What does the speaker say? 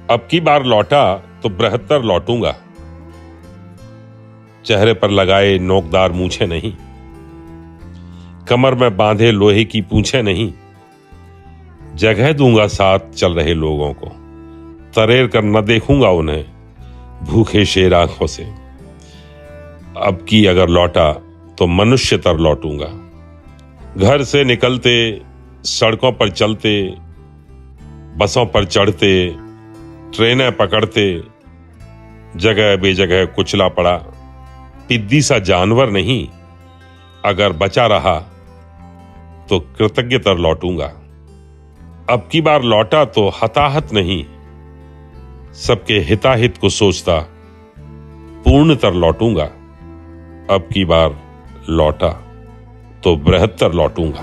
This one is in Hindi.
अब की बार लौटा तो बृहत्तर लौटूंगा। चेहरे पर लगाए नोकदार मूछे नहीं, कमर में बांधे लोहे की पूंछे नहीं। जगह दूंगा साथ चल रहे लोगों को, तरेर कर न देखूंगा उन्हें भूखे शेर आंखों से। अब की अगर लौटा तो मनुष्य तर लौटूंगा। घर से निकलते, सड़कों पर चलते, बसों पर चढ़ते, ट्रेनें पकड़ते, जगह बेजगह कुचला पड़ा, पिद्दी सा जानवर नहीं, अगर बचा रहा तो कृतज्ञतर लौटूंगा। अब की बार लौटा तो हताहत नहीं, सबके हिताहित को सोचता पूर्णतर लौटूंगा। अब की बार लौटा तो बृहत्तर लौटूंगा।